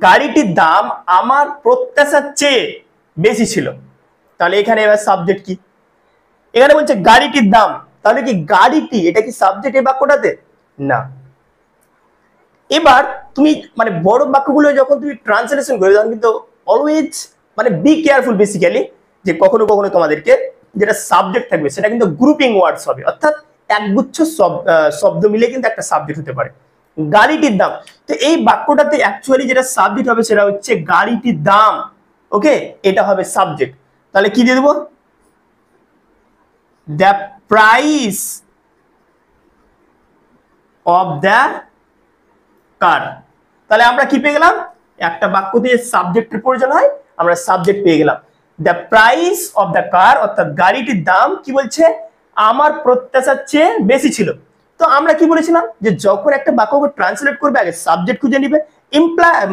গাড়িটির দাম আমার প্রত্যাশার চেয়ে বেশি ছিল, তাহলে এখানে এবার সাবজেক্ট কি, এখানে বলছে গাড়িটির দাম, তাহলে কি গাড়িটি, এটা কি সাবজেক্ট এই বাক্যটাতে, না। এবার তুমি মানে বড় বাক্যগুলো যখন তুমি ট্রান্সলেশন করবে তখন কিন্তু অলওয়েজ মানে বি কেয়ারফুল বেসিক্যালি, যে কখনো কখনো তোমাদেরকে যেটা সাবজেক্ট থাকবে সেটা কিন্তু গ্রুপিং ওয়ার্ডস হবে, অর্থাৎ একগুচ্ছ শব্দ মিলে কিন্তু একটা সাবজেক্ট হতে পারে। গাড়িটির দাম, তো এই বাক্যটাতে অ্যাকচুয়ালি যেটা সাবজেক্ট হবে সেটা হচ্ছে গাড়িটির দাম। ওকে, এটা হবে সাবজেক্ট, তাহলে কি দিয়ে দেবো, দ্য প্রাইস অফ দ্য কার। তাহলে আমরা কি পেয়ে গেলাম, একটা বাক্য দিয়ে সাবজেক্টের প্রয়োজন হয়, আমরা সাবজেক্ট পেয়ে গেলাম। দ্য প্রাইস অফ দ্য কার, অর্থাৎ গাড়িটির দাম কি বলছে, আমার প্রত্যাশার চেয়ে বেশি ছিল। তো আমরা কি বলেছিলাম যে যখন একটা বাক্যকে ট্রান্সলেট করবে আগে সাবজেক্ট খুঁজে নিবে,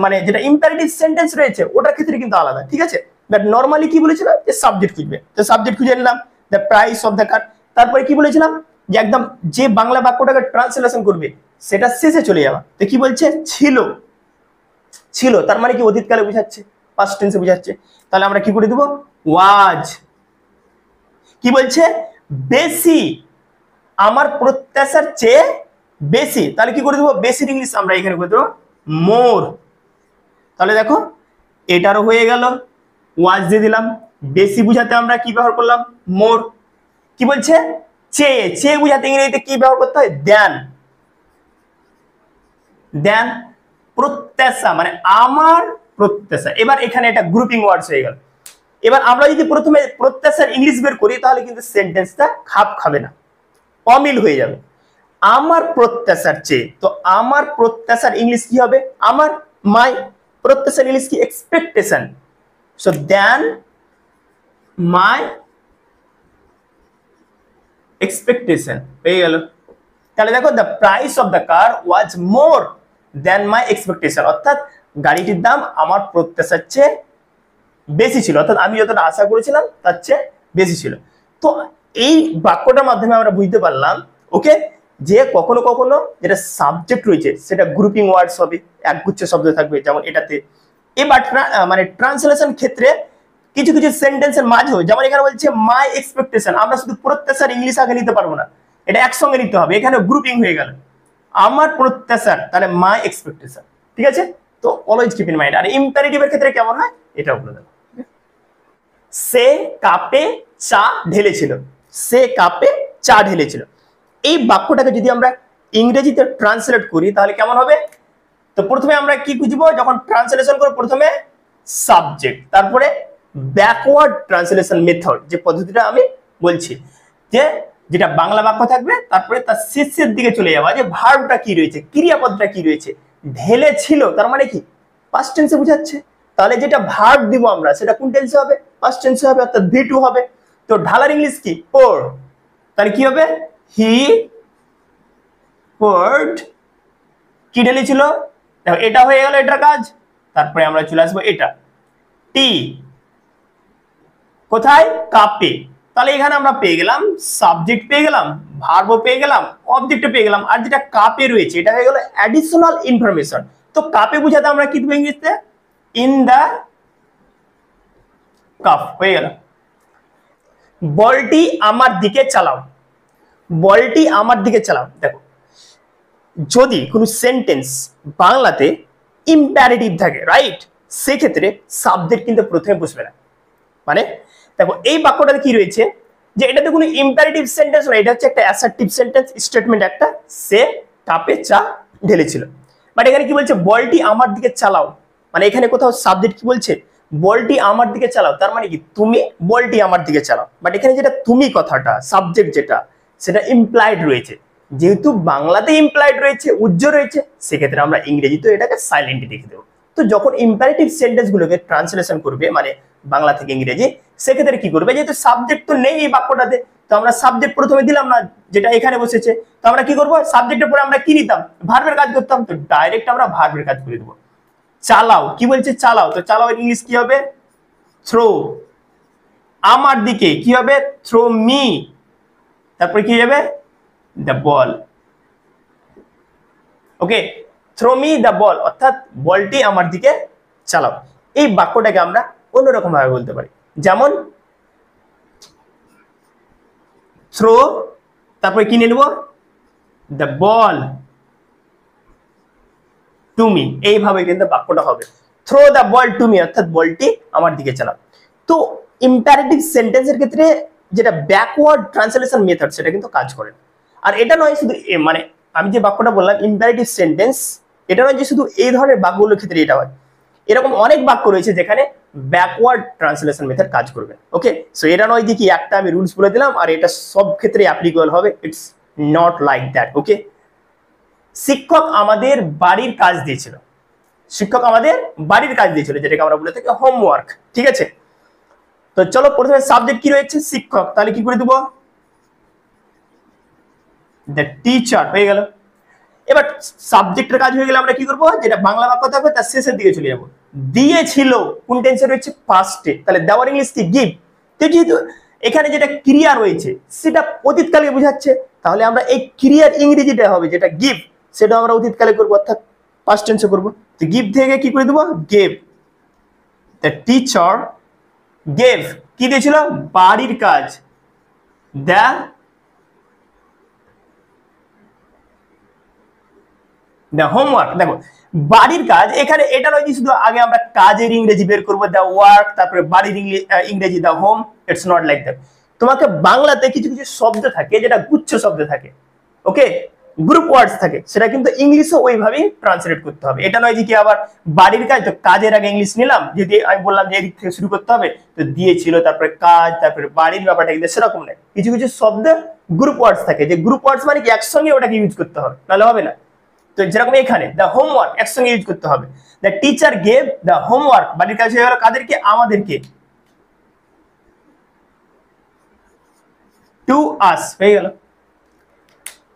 মানে যেটা ইম্পারেটিভ সেন্টেন্স রয়েছে ওটার ক্ষেত্রে কিন্তু আলাদা, ঠিক আছে। বাট নর্মালি কি বলেছিলাম যে সাবজেক্ট খুঁজবে, তো সাবজেক্ট খুঁজে নিলাম দ্য প্রাইস অফ দ্য কার। তারপরে কি বলেছিলাম যে একদম যে বাংলা বাক্যটাকে ট্রান্সলেশন করবে সেটা শেষে চলে যাওয়া। তো কি বলছে, ছিল, ছিল তার মানে কি অতীতকালে বোঝাচ্ছে, পাস্ট টেন্সে বোঝাচ্ছে। তাহলে আমরা কি করে দেব, ওয়াজ। কি বলছে, বেশি, আমার প্রত্যাশার চেয়ে বেশি, তাহলে কি করে দেবো, বেশির ইংলিশ আমরা এখানে করে দেবো মোর। তাহলে দেখো এটারও হয়ে গেল, ওয়াজ দিয়ে দিলাম। বেশি বুঝাতে আমরা কি ব্যবহার করলাম, মোর। কি বলছে, চেয়ে, চেয়ে বুঝাতে ইংরেজিতে কি ব্যবহার করতে হয়, দেন। দেন প্রত্যাশা মানে আমার প্রত্যাশা। এবার এখানে একটা গ্রুপিং ওয়ার্ডস হয়ে গেল। এবার আমরা যদি প্রথমে প্রত্যাশার ইংলিশ বের করি তাহলে কিন্তু সেন্টেন্সটা খাপ খাবে না, অমিল হয়ে যাবে। আমার প্রত্যাশার চেয়ে, তো আমার প্রত্যাশার ইংলিশ কি হবে, আমার, মাই। প্রত্যাশার ইংলিশ কি, expectation. So then my expectation হয়ে গেল। তাহলে দেখো the price of the car was more than my expectation, অর্থাৎ গাড়িটির দাম আমার প্রত্যাশার চেয়ে বেশি ছিল, অর্থাৎ আমি যতটা আশা করেছিলাম তার চেয়ে বেশি ছিল। তো এই বাক্যটার মাধ্যমে আমরা বুঝতে পারলাম, ওকে, যে কখনো কখনো যেটা সাবজেক্ট রয়েছে সেটা গ্রুপিং ওয়ার্ডস হবে, একগুচ্ছ শব্দ থাকবে যেমন এটাতে। এবার মানে ট্রান্সলেশন ক্ষেত্রে কিছু কিছু সেন্টেন্সের মাঝেও, যেমন এখানে বলছে মাই এক্সপেকটেশন, আমরা শুধু প্রত্যাশার ইংলিশ আগে নিতে পারবো না, এটা একসঙ্গে নিতে হবে, এখানে গ্রুপিং হয়ে গেল আমার প্রত্যাশার, তাহলে মাই এক্সপেকটেশন, ঠিক আছে। তো অলওয়েজ কিপ ইন মাইন্ড। আর ইম্পারেটিভের ক্ষেত্রে কেমন হয় এটা বলে দেবো। সে কাপে চা ঢেলেছিল, সে কাপে চা ঢেলেছিল। এই বাক্যটাকে যদি আমরা ইংরেজিতে ট্রান্সলেট করি তাহলে কেমন হবে, তো প্রথমে আমরা কি খুঁজবো, যখন ট্রান্সলেশন করব প্রথমে সাবজেক্ট, তারপরে ব্যাকওয়ার্ড ট্রান্সলেশন মেথড, যে পদ্ধতিটা আমি বলছি, যে যেটা বাংলা বাক্য থাকবে তারপরে তার শেষের দিকে চলে যাওয়া, যে ভার্বটা কি রয়েছে, ক্রিয়াপদটা কি রয়েছে। ঢেলেছিল তার মানে কি, পাস্ট টেন্সে বোঝাচ্ছে, তাহলে যেটা ভার্ব দিব আমরা সেটা কোন টেন্সে হবে, পাস্ট টেন্সে হবে, অর্থাৎ V2 হবে। তো ঢালার ইংলিশ কি, পোর, তাহলে কি হবে, হি পোর্ড, কি ঢেলেছিল, দেখো এটা হয়ে গেল এটার কাজ। তারপরে আমরা চলে আসবো এটা, টি কোথায়, কাপে। তাহলে এখানে আমরা পেয়ে গেলাম সাবজেক্ট, পেয়ে গেলাম ভার্ব, পেয়ে গেলাম অবজেক্ট, পেয়ে গেলাম, আর যেটা কাপে রয়েছে এটা হয়ে গেল অ্যাডিশনাল ইনফরমেশন। তো কাপে বুঝাতে আমরা কি দেবো ইংলিশে, ইন দা কাপ, হয়ে গেল। বলটি আমার দিকে চালাও, বলটি আমার দিকে চালাও। দেখো যদি কোনো সেন্টেন্স বাংলাতে ইম্পারেটিভ থাকে, রাইট, সেক্ষেত্রে সাবজেক্ট কিন্তু প্রথমে বসবে না। মানে দেখো এই বাক্যটাতে কি রয়েছে, যে এটাতে কোনো ইম্পারেটিভ সেন্টেন্স নয়, এটা হচ্ছে একটা অ্যাসার্টিভ সেন্টেন্স স্টেটমেন্ট একটা, সে কাপে চা ঢেলেছিল। বাট এখানে কি বলছে, বলটি আমার দিকে চালাও, মানে এখানে কোথাও সাবজেক্ট কি বলছে, বলটি আমার দিকে চালাও, তার মানে কি তুমি বলটি আমার দিকে চালাও। বাট এখানে যেটা তুমি কথাটা সাবজেক্ট যেটা, সেটা ইমপ্লাইড রয়েছে, যেহেতু বাংলাতে ইমপ্লাইড রয়েছে, উজ্জ্ব রয়েছে, সেক্ষেত্রে আমরা ইংরেজিতে এটাকে সাইলেন্টলি লিখে দেবো। তো যখন ইম্পারেটিভ সেন্টেন্স গুলোকে ট্রান্সলেশন করবে মানে বাংলা থেকে ইংরেজি, সেক্ষেত্রে কি করবে, যেহেতু সাবজেক্ট তো নেই এই বাক্যটাতে, তো আমরা সাবজেক্ট প্রথমে দিলাম না, যেটা এখানে বসেছে, তো আমরা কি করবো, সাবজেক্টের পরে আমরা কি নিতাম, ভার্বের কাজ করতাম, তো ডাইরেক্ট আমরা ভার্বের কাজ করে দেবো। চালাও, কি বলছে, চালাও, তো চালাও এর ইংলিশ কি হবে, থ্রো। আমার দিকে কি হবে, থ্রো মি, তারপরে কি যাবে, the ball. Okay, throw me the ball, অর্থাৎ বলটি আমার দিকে চালাও। এই বাক্যটাকে আমরা অন্যরকম ভাবে বলতে পারি, যেমন থ্রো, তারপরে কি নিয়ে নেব, দ্য বল টু মি, এইভাবে কিন্তু বাক্যটা হবে, throw the ball to me, অর্থাৎ বলটি আমার দিকে চালাও। তো ইম্পারেটিভ সেন্টেন্সের ক্ষেত্রে যেটা ব্যাকওয়ার্ড ট্রান্সলেশন মেথড সেটা কিন্তু কাজ করে। আর এটা নয় শুধু মানে আমি যে বাক্যটা বললাম ইম্পারেটিভ সেন্টেন্স, এটা নয় যে শুধু এই ধরনের বাক্যগুলোর ক্ষেত্রে এটা হয়, এরকম অনেক বাক্য রয়েছে যেখানে ব্যাকওয়ার্ড ট্রান্সলেশন মেথড কাজ করবে। ওকে, সো এটা নয় যে কি একটা আমি রুলস বলে দিলাম আর এটা সব ক্ষেত্রে অ্যাপ্লিকেবল হবে, ইটস নট লাইক দ্যাট। ওকে, শিক্ষক আমাদের বাড়ির কাজ দিয়েছিল। শিক্ষক আমাদের বাড়ির কাজ দিয়েছিল, যেটাকে আমরা বলে থাকি হোমওয়ার্ক। ঠিক আছে, তো চলো প্রথমে সাবজেক্ট কি রয়েছে? শিক্ষক। তাহলে কি করে দেবো? দ্য টিচার হয়ে গেল। এবার সাবজেক্টের কাজ হয়ে গেলে আমরা কি করবো? যেটা বাংলা বাক্য থাকবে তার শেষের দিকে চলে যাবো। দিয়েছিল কোন টেন্সে রয়েছে? পাস্টে। তাহলে দেওয়ার ইংলিশ কি? গিভ। তো যেহেতু এখানে যেটা ক্রিয়া রয়েছে সেটা অতীতকালকে বোঝাচ্ছে, তাহলে আমরা এই ক্রিয়ার ইংরেজিটা হবে যেটা গিভ, সেটা আমরা অতীতকালে করবো, অর্থাৎ পাস্ট টেন্সে করবো। তো গিভ থেকে কি করে দেবো? গেভ। দ্য টিচার গেভ কি দিয়েছিল? বাড়ির কাজ। The homework. দেখো বাড়ির কাজ এখানে এটা নয় যে শুধু আগে আমরা কাজের ইংরেজি বের করবো দ্য ওয়ার্ক, তারপরে বাড়ির ইংরেজি the home. It's not like that. তোমাকে বাংলাতে কিছু কিছু শব্দ থাকে যেটা গুচ্ছ শব্দ থাকে, ওকে, গ্রুপ ওয়ার্ডস থাকে, সেটা কিন্তু ইংলিশও ওইভাবেই ট্রান্সলেট করতে হবে। এটা নয় যে কি আবার বাড়ির কাজ তো কাজের আগে ইংলিশ নিলাম, যদি আমি বললাম যে এদিক থেকে শুরু করতে হবে, তো দিয়েছিল তারপরে কাজ তারপরে বাড়ির ব্যাপারটা, কিন্তু সেরকম নয়। কিছু কিছু শব্দ গ্রুপ ওয়ার্ডস থাকে, যে গ্রুপ ওয়ার্ডস মানে কি একসঙ্গে ওটাকে ইউজ করতে হবে, নাহলে হবে না। তো যেরকম এখানে দ্য হোমওয়ার্ক একসঙ্গে ইউজ করতে হবে। The teacher gave the homework, বাড়ির কাজ হয়ে গেল কাদেরকে? আমাদেরকে। টু আস হয়ে গেল।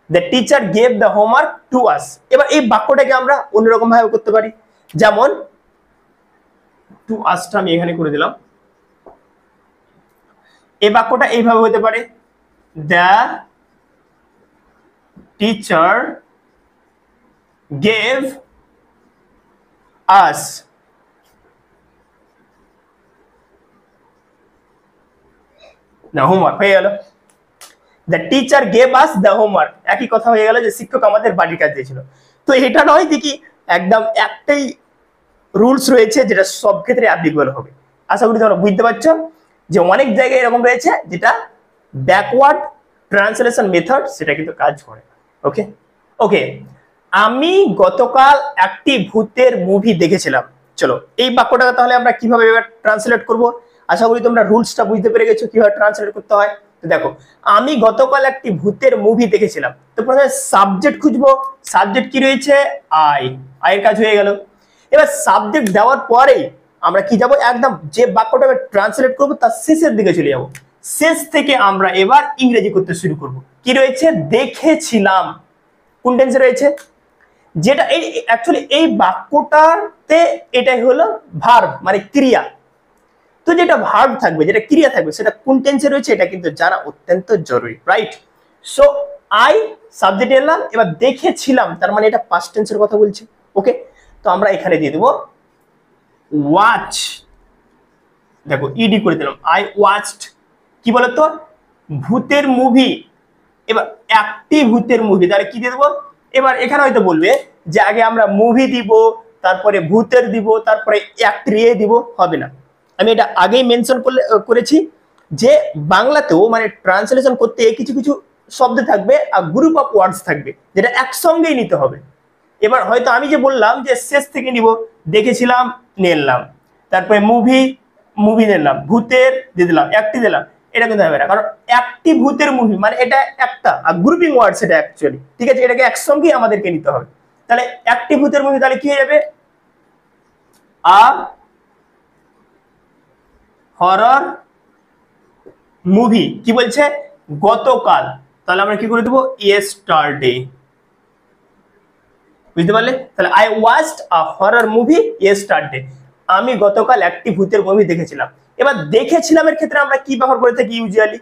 The teacher gave the homework to us. এবার এই বাক্যটাকে আমরা অন্যরকম ভাবে করতে পারি, যেমন টু আসটা আমি এখানে করে দিলাম। এই বাক্যটা এইভাবে হতে পারে, the teacher gave us the homework হয়ে গেল। The teacher gave us the homework, একই কথা হয়ে গেল যে শিক্ষক আমাদের বাড়ির কাজ দিয়েছিল। তো এটা নয় যে কি একদম একটাই রুলস রয়েছে যেটা সব ক্ষেত্রে অ্যাপ্লিকেবল হবে। আশা করি তোমরা বুঝতে পারছো যে অনেক জায়গায় এরকম রয়েছে যেটা ব্যাকওয়ার্ড ট্রান্সলেশন মেথড সেটা কিন্তু কাজ করে। ওকে ওকে, আমি গতকাল একটি ভূতের মুভি দেখেছিলাম। চলো এই বাক্যটাকে তাহলে আমরা কিভাবে ট্রান্সলেট করব? আশা করি তোমরা রুলসটা বুঝতে পেরে গেছো কিভাবে ট্রান্সলেট করতে হয়। তো দেখো, আমি গতকাল একটি ভূতের মুভি দেখেছিলাম। তো প্রথমে সাবজেক্ট খুঁজবো। সাবজেক্ট কি রয়েছে? আয়ের কাজ হয়ে গেল। এবার সাবজেক্ট দেওয়ার পরেই আমরা কি যাব? একদম যে বাক্যটাকে ট্রান্সলেট করব তার শেষের দিকে চলে যাব। শেষ থেকে আমরা এবার ইংরেজি করতে শুরু করব। কি রয়েছে? দেখেছিলাম। কোন টেন্সে রয়েছে? যেটা এই অ্যাকচুয়ালি এই বাক্যটাতে এটাই হলো ভার্ব, মানে ক্রিয়া। তো যেটা ভার্ব থাকবে, যেটা ক্রিয়া থাকবে, সেটা কোন টেন্সে রয়েছে এটা কিন্তু জানা অত্যন্ত জরুরি, রাইট? সো আই সাবজেক্ট এলাম, এবার দেখেছিলাম তার মানে এটা পাস্ট টেন্সের কথা বলছে। ওকে, তো আমরা এখানে দিয়ে দেবো ওয়াচ। দেখো ইডি করে দিলাম, আই ওয়াচড কি বলতো? ভূতের মুভি। এবার একটি ভূতের মুভি, তাহলে কি দিয়ে দেবো? এবার এখানে হয়তো বলবে যে আগে আমরা মুভি দিব, তারপরে ভূতের দিব, তারপরে একট্রিয়ে দিব, হবে না। আমি এটা আগেই মেনশন করেছি যে বাংলাতেও মানে ট্রান্সলেশন করতে কিছু কিছু শব্দ থাকবে আর গ্রুপ অফ ওয়ার্ডস থাকবে, যেটা একসঙ্গেই নিতে হবে। এবার হয়তো আমি যে বললাম যে শেষ থেকে নিব, দেখেছিলাম নিলাম, তারপরে মুভি নিলাম, ভূতের দিয়ে দিলাম, একটি দিলাম, এটা কিন্তু হবে না, কারণ একটি ভূতের মুভি মানে এটা একটা গ্রুপিং ওয়ার্ড সেটা অ্যাকচুয়ালি। ঠিক আছে, এটাকে একসঙ্গেই আমাদেরকে নিতে হবে। তাহলে একটি ভূতের মুভি, তাহলে কি হয়ে যাবে? আ হরর মুভি। কি বলছে? গতকাল, তাহলে আমরা কি করে দেবো? ইয়েস্টারডে। বুঝতে পারলে? তাহলে I watched a horror movie yesterday, আমি গতকাল একটি ভূতের মুভি দেখেছিলাম। এবার দেখেছিলাম এর ক্ষেত্রে আমরা কি ব্যবহার করে থাকি? ইউজুয়ালি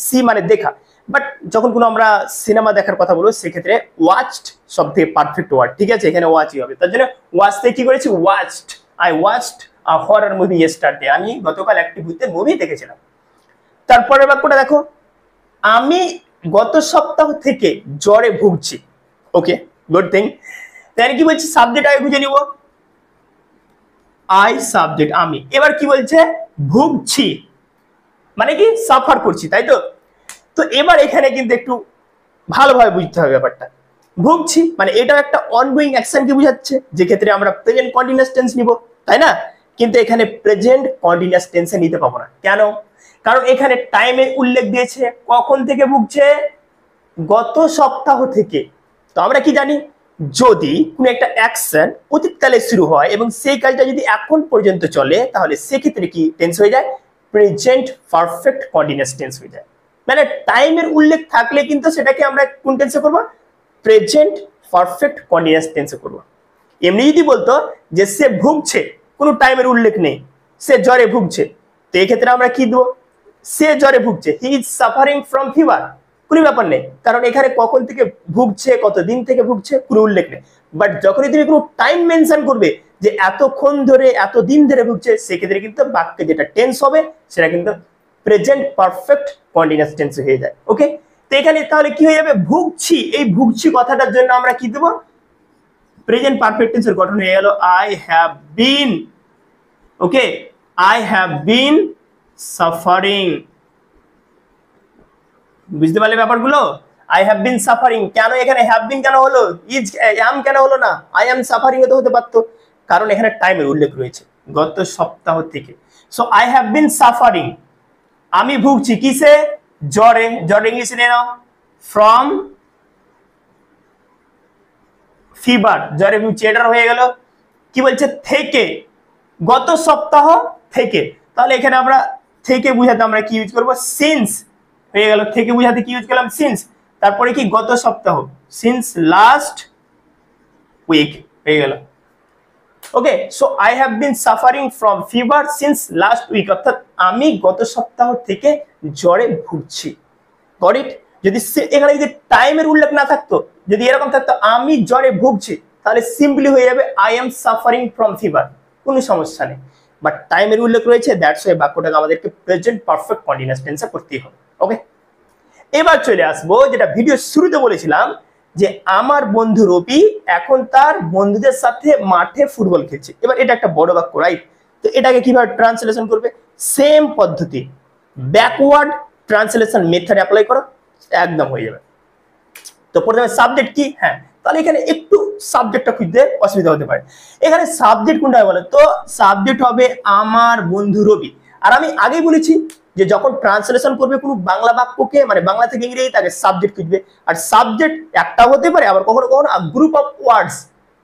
সি মানে দেখা। বাট যখন কোনো আমরা সিনেমা দেখার কথা বলবো সেক্ষেত্রে ওয়াচড সব থেকে পারফেক্ট ওয়ার্ড। ঠিক আছে, এখানে ওয়াচই হবে। তার জন্য ওয়াচ থেকে কি করেছি? Watched. I watched a horror movie yesterday, আমি গতকাল একটি ভূতের মুভি দেখেছিলাম। তারপরের বাক্যটা দেখো, আমি গত সপ্তাহ থেকে জ্বরে ভুগছি। ওকে, গুড থিং। তাহলে কি বলছি? সাবজেক্ট আগে খুঁজে নিব, আই সাবজেক্ট আমি। এবার কি বলছে? ভুগছি মানে কি? সাফার করছি, তাই তো? তো এবার এখানে কিন্তু একটু ভালোভাবে বুঝতে হবে ব্যাপারটা। ভুগছি মানে এটা একটা অনগোয়িং অ্যাকশনকে বোঝাচ্ছে, যে ক্ষেত্রে আমরা প্রেজেন্ট কন্টিনিউয়াস টেন্স নিব, তাই না? কিন্তু এখানে প্রেজেন্ট কন্টিনিউয়াস টেন্সে নিতে পাবো না। কেন? কারণ এখানে টাইমের উল্লেখ দিয়েছে, কখন থেকে ভুগছে? গত সপ্তাহ থেকে। তো আমরা কি জানি, যদি কোনো একটা অ্যাকশন অতীতকালে শুরু হয় এবং সেই কাজটা যদি এখন পর্যন্ত চলে, তাহলে সেক্ষেত্রে কি টেন্স হয়ে যায়, প্রেজেন্ট পারফেক্ট কন্টিনিউয়াস টেন্স হয়ে যায়। মানে টাইমের উল্লেখ থাকলে কিন্তু সেটাকে আমরা কোন টেন্সে করবো, প্রেজেন্ট পারফেক্ট কন্টিনিউয়াস টেন্সে করবো। এমনি যদি বলতো যে সে ভুগছে, কোনো টাইমের উল্লেখ নেই, সে জ্বরে ভুগছে, তো এক্ষেত্রে আমরা কি দেবো, সে জ্বরে ভুগছে, he is suffering from fever, কোনো ব্যাপার নেই, কারণ এখানে কখন থেকে ভুগছে, কতদিন থেকে ভুগছে, কোনো উল্লেখ নেই। বাট যখনই তুমি কোনো টাইম মেনশন করবে যে এতক্ষণ ধরে, এতদিন ধরে ভুগছে, সেক্ষেত্রে কিন্তু বাক্যে যেটা টেন্স হবে সেটা কিন্তু প্রেজেন্ট পারফেক্ট কন্টিনিউয়াস টেন্স হয়ে যায়। ওকে, তো এখানে তাহলে কি হয়ে যাবে, ভুগছি, এই ভুগছি কথাটার জন্য আমরা কি দেবো, প্রেজেন্ট পারফেক্ট টেন্সের গঠন হয়ে গেল I have bin. Okay, I have been suffering. বুঝতে পারলে ব্যাপারগুলো, আই হ্যাভ বিন সাফারিং, কেন এখানে হ্যাভ বিন কেন হলো, ইজ অ্যাম কেন হলো না, আই অ্যাম সাফারিং তো হতে পারতো, কারণ এখানে টাইমের উল্লেখ রয়েছে গত সপ্তাহ থেকে। So I have been suffering, আমি ভুগছি কিসে, জ্বরে, জ্বর ইংলিশে নিয়ে নাও, ফ্রম ফিভার, জ্বরে ভুগছি, এটার হয়ে গেল কি বলছে, থেকে, গত সপ্তাহ থেকে, তাহলে এখানে আমরা থেকে বুঝাতে আমরা কি ইউজ করবো, সিন্স হয়ে গেল, থেকে বুঝাতে কি ইউজ করলাম, সিন্স, তারপরে কি গত সপ্তাহ, সিন্স লাস্ট উইক হয়ে গেল। Okay, so I have been suffering from fever since last week, অর্থাৎ আমি গত সপ্তাহ থেকে জ্বরে ভুগছি। Got it? যদি এখানে যদি টাইমের উল্লেখ না থাকতো, যদি এরকম থাকতো আমি জ্বরে ভুগছি, তাহলে সিম্পলি হয়ে যাবে I am suffering from fever, কোনো সমস্যা নেই। বাট টাইমের উল্লেখ রয়েছে, দ্যাটস ওয়াই বাক্যটাকে আমাদেরকে প্রেজেন্ট পারফেক্ট কন্টিনিউয়াস টেন্সে করতেই হবে। ওকে, এবার চলে আসবো যেটা ভিডিও শুরুতে বলেছিলাম, যে আমার বন্ধু রবি এখন তার বন্ধুদের সাথে মাঠে ফুটবল খেলছে। এবার এটা একটা বড় বাক্য, রাইট? তো এটাকে কিভাবে ট্রান্সলেশন করবে, সেম পদ্ধতি, ব্যাকওয়ার্ড ট্রান্সলেশন মেথড অ্যাপ্লাই করো, একদম হয়ে যাবে। তো প্রথমে সাবজেক্ট কি, হ্যাঁ, তাহলে এখানে একটু সাবজেক্টটা খুঁজতে অসুবিধা হতে পারে। এখানে সাবজেক্ট কোনটা বলে, তো সাবজেক্ট হবে আমার বন্ধু রবি। আর আমি আগেই বলেছি যে যখন ট্রান্সলেশন করবে কোনো বাংলা বাক্যকে, মানে বাংলা থেকে ইংরেজি, তাকে সাবজেক্ট খুঁজবে। আর সাবজেক্ট একটা হতে পারে, আবার কখনো কখনো গ্রুপ অফ ওয়ার্ডস,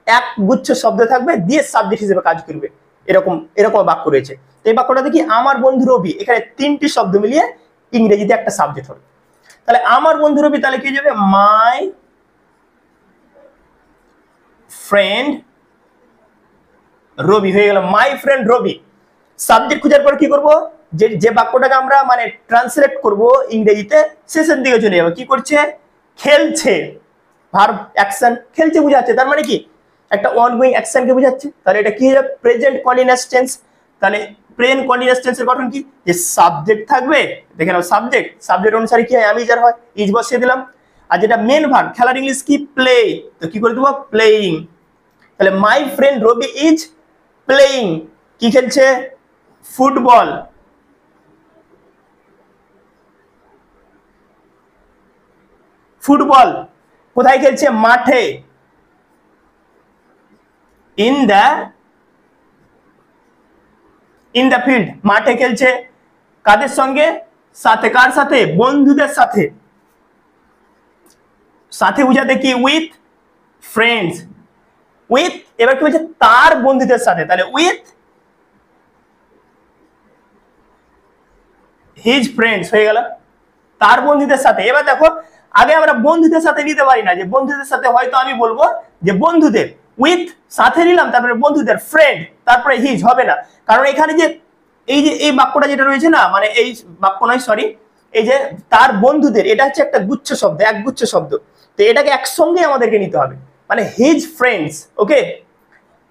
এক গুচ্ছ শব্দ থাকবে দিয়ে সাবজেক্ট হিসেবে কাজ করবে, এরকম এরকম বাক্য রয়েছে। তো এই বাক্যটা দেখি, আমার বন্ধু রবি, এখানে তিনটি শব্দ মিলিয়ে ইংরেজিতে একটা সাবজেক্ট হবে। তাহলে আমার বন্ধু রবি, তাহলে কি যাবে, মাই ফ্রেন্ড রবি হয়ে গেল, মাই ফ্রেন্ড রবি। সাবজেক্ট খোঁজার পর কি করব, যে বাক্যটাকে আমরা মানে ট্রান্সলেট করব ইংরেজিতে, শেষের দিকে চলে যাবো, কি করছে, খেলছে, ভার্ব অ্যাকশন, খেলছে বুঝাচ্ছে, তার মানে কি একটা অনগোয়িং অ্যাকশনকে বুঝাচ্ছে। তাহলে এটা কি হয়ে যাবে, প্রেজেন্ট কন্টিনিউয়াস টেন্স। তাহলে প্রেজেন্ট কন্টিনিউয়াস টেন্সের গঠন কি, যে সাবজেক্ট থাকবে, দেখে নাও সাবজেক্ট, সাবজেক্ট অনুসারে কি হয়, আমি যার হয় ইজ বসিয়ে দিলাম। আর যেটা মেন ভার্ব, খেলার ইংলিশ কি, প্লে, তো কি করে দেবো, প্লেইং। তাহলে my friend Rabi is playing, কি খেলছে, ফুটবল। ফুটবল কোথায় খেলছে, মাঠে, ইন দ্য ফিল্ড, মাঠে খেলছে, কাদের সঙ্গে, সাথে, কার সাথে, বন্ধুদের সাথে, সাথে বুঝাতে কি, উইথ ফ্রেন্ডস, উইথ, এবার কি বলছে, তার বন্ধুদের সাথে, তাহলে উইথ হিজ ফ্রেন্ডস হয়ে গেল, তার বন্ধুদের সাথে। এবার দেখো, আগে আমরা বন্ধুদের সাথে নিতে পারি না, যে বন্ধুদের সাথে হয়তো আমি বলবো যে বন্ধুদের, উইথ সাথে নিলাম, তারপরে বন্ধুদের, ফ্রেন্ড, তারপরে হিজ হবে না, কারণ এখানে যে এই বাক্যটা যেটা রয়েছে না, মানে এই বাক্য নয়, সরি, এই যে তার বন্ধুদের, এটা হচ্ছে একটা গুচ্ছ শব্দ, একগুচ্ছ শব্দ, তো এটাকে একসঙ্গে আমাদেরকে নিতে হবে, মানে হিজ ফ্রেন্ডস। ওকে,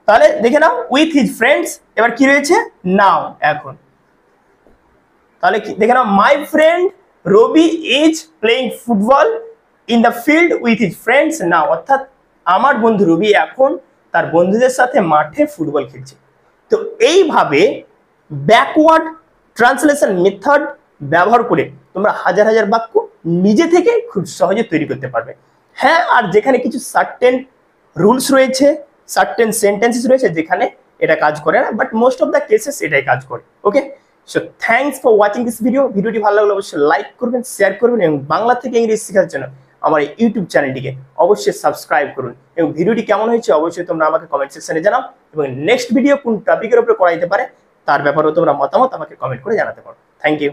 তাহলে দেখে নাও, উইথ হিজ ফ্রেন্ডস, এবার কি রয়েছে, নাও, এখন, তাহলে দেখে নাও, my friend Rabi is playing football in the field with his friends now, অর্থাৎ আমার বন্ধু রবি এখন তার বন্ধুদের সাথে মাঠে ফুটবল খেলছে। তো এইভাবে ব্যাকওয়ার্ড ট্রান্সলেশন মেথড ব্যবহার করে তোমরা হাজার হাজার বাক্য নিজে থেকে খুব সহজে তৈরি করতে পারবে। হ্যাঁ, আর যেখানে কিছু সার্টেন রুলস রয়েছে, সার্টেন সেন্টেন্সেস রয়েছে যেখানে এটা কাজ করে না, but most of the cases এটাই কাজ করে। Okay, so thanks for watching this video. ভিডিওটি ভালো লাগলে অবশ্যই লাইক করবেন, শেয়ার করবেন এবং বাংলা থেকে ইংরেজি শেখার জন্য আমার এই ইউটিউব চ্যানেলটিকে অবশ্যই সাবস্ক্রাইব করুন এবং ভিডিওটি কেমন হয়েছে অবশ্যই তোমরা আমাকে কমেন্ট সেকশনে জানাও এবং নেক্সট ভিডিও কোন টপিকের উপরে করা যেতে পারে তার ব্যাপারেও তোমরা মতামত আমাকে কমেন্ট করে জানাতে পারো। Thank you.